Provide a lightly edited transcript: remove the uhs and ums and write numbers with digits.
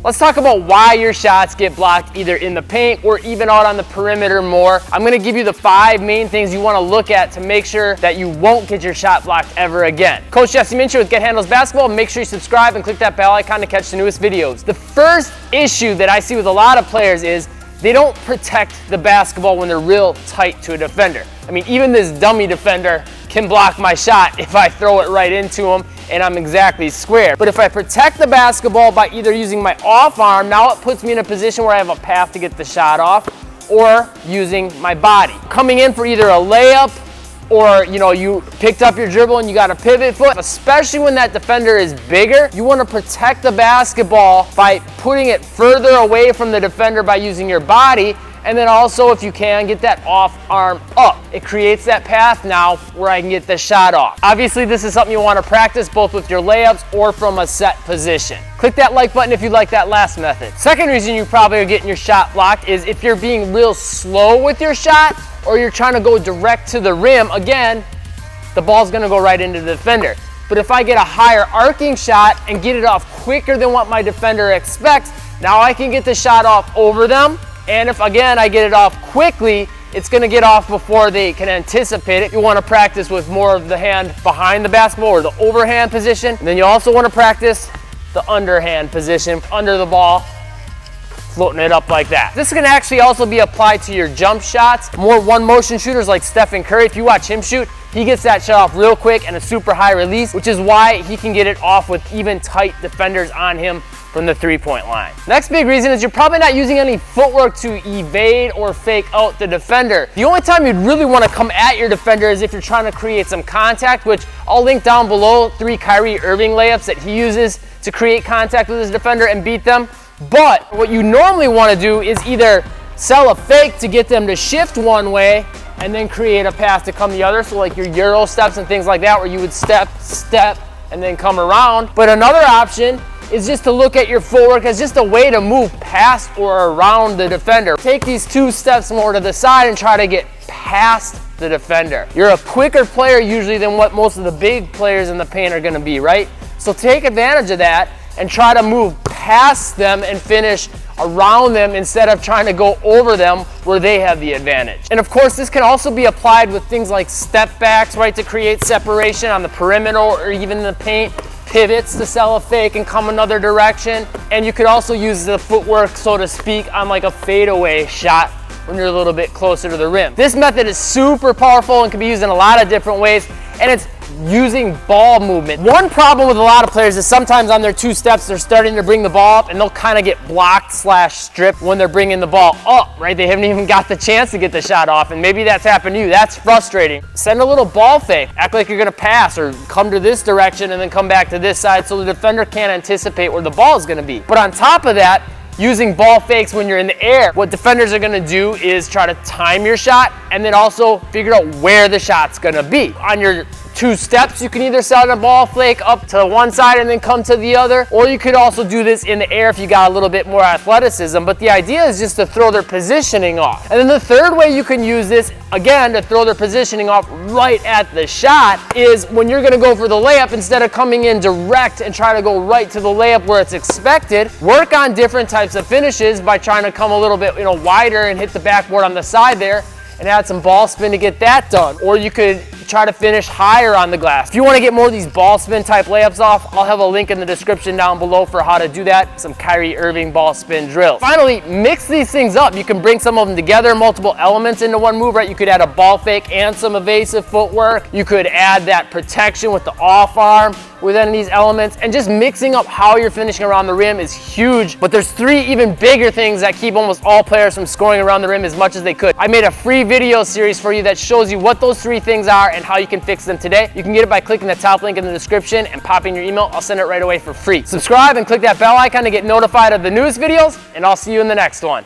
Let's talk about why your shots get blocked either in the paint or even out on the perimeter more. I'm gonna give you the 5 main things you wanna look at to make sure that you won't get your shot blocked ever again. Coach Jesse Mincher with Get Handles Basketball. Make sure you subscribe and click that bell icon to catch the newest videos. The first issue that I see with a lot of players is they don't protect the basketball when they're real tight to a defender. I mean, even this dummy defender can block my shot if I throw it right into him and I'm exactly square. But if I protect the basketball by either using my off arm, now it puts me in a position where I have a path to get the shot off, or using my body. Coming in for either a layup, or you picked up your dribble and you got a pivot foot, especially when that defender is bigger, you want to protect the basketball by putting it further away from the defender by using your body. And then also, if you can, get that off arm up. It creates that path now where I can get the shot off. Obviously, this is something you want to practice both with your layups or from a set position. Click that like button if you like that last method. Second reason you probably are getting your shot blocked is if you're being real slow with your shot, or you're trying to go direct to the rim. Again, the ball's going to go right into the defender. But if I get a higher arcing shot and get it off quicker than what my defender expects, now I can get the shot off over them. And if, again, I get it off quickly, it's going to get off before they can anticipate it. You want to practice with more of the hand behind the basketball or the overhand position. And then you also want to practice the underhand position, under the ball, floating it up like that. This can actually also be applied to your jump shots. More one-motion shooters like Stephen Curry, if you watch him shoot, he gets that shot off real quick and a super high release, which is why he can get it off with even tight defenders on him from the three-point line. Next big reason is you're probably not using any footwork to evade or fake out the defender. The only time you'd really want to come at your defender is if you're trying to create some contact, which I'll link down below 3 Kyrie Irving layups that he uses to create contact with his defender and beat them. But what you normally want to do is either sell a fake to get them to shift one way and then create a pass to come the other. So like your Euro steps and things like that, where you would step, and then come around. But another option is just to look at your footwork as just a way to move past or around the defender. Take these 2 steps more to the side and try to get past the defender. You're a quicker player usually than what most of the big players in the paint are going to be, right? So take advantage of that and try to move past them and finish around them instead of trying to go over them where they have the advantage. And of course, this can also be applied with things like step backs, right, to create separation on the perimeter or even in the paint. Pivots to sell a fake and come another direction. And you could also use the footwork, so to speak, on like a fadeaway shot when you're a little bit closer to the rim. This method is super powerful and can be used in a lot of different ways, and it's using ball movement. One problem with a lot of players is sometimes on their 2 steps, they're starting to bring the ball up and they'll kind of get blocked / stripped when they're bringing the ball up, right? They haven't even got the chance to get the shot off, and maybe that's happened to you. That's frustrating. Send a little ball fake. Act like you're gonna pass or come to this direction and then come back to this side so the defender can't anticipate where the ball is gonna be. But on top of that, using ball fakes when you're in the air, what defenders are gonna do is try to time your shot and then also figure out where the shot's gonna be. On your 2 steps, you can either send a ball flake up to one side and then come to the other, or you could also do this in the air if you got a little bit more athleticism. But the idea is just to throw their positioning off. And then the third way you can use this, again, to throw their positioning off right at the shot, is when you're gonna go for the layup, instead of coming in direct and try to go right to the layup where it's expected, work on different types of finishes by trying to come a little bit wider and hit the backboard on the side there and add some ball spin to get that done. Or you could try to finish higher on the glass. If you want to get more of these ball spin type layups off, I'll have a link in the description down below for how to do that. Some Kyrie Irving ball spin drills. Finally, mix these things up. You can bring some of them together, multiple elements into one move, right? You could add a ball fake and some evasive footwork. You could add that protection with the off arm within these elements, and just mixing up how you're finishing around the rim is huge. But there's 3 even bigger things that keep almost all players from scoring around the rim as much as they could. I made a free video series for you that shows you what those 3 things are and how you can fix them today. You can get it by clicking the top link in the description and popping your email. I'll send it right away for free. Subscribe and click that bell icon to get notified of the newest videos, and I'll see you in the next one.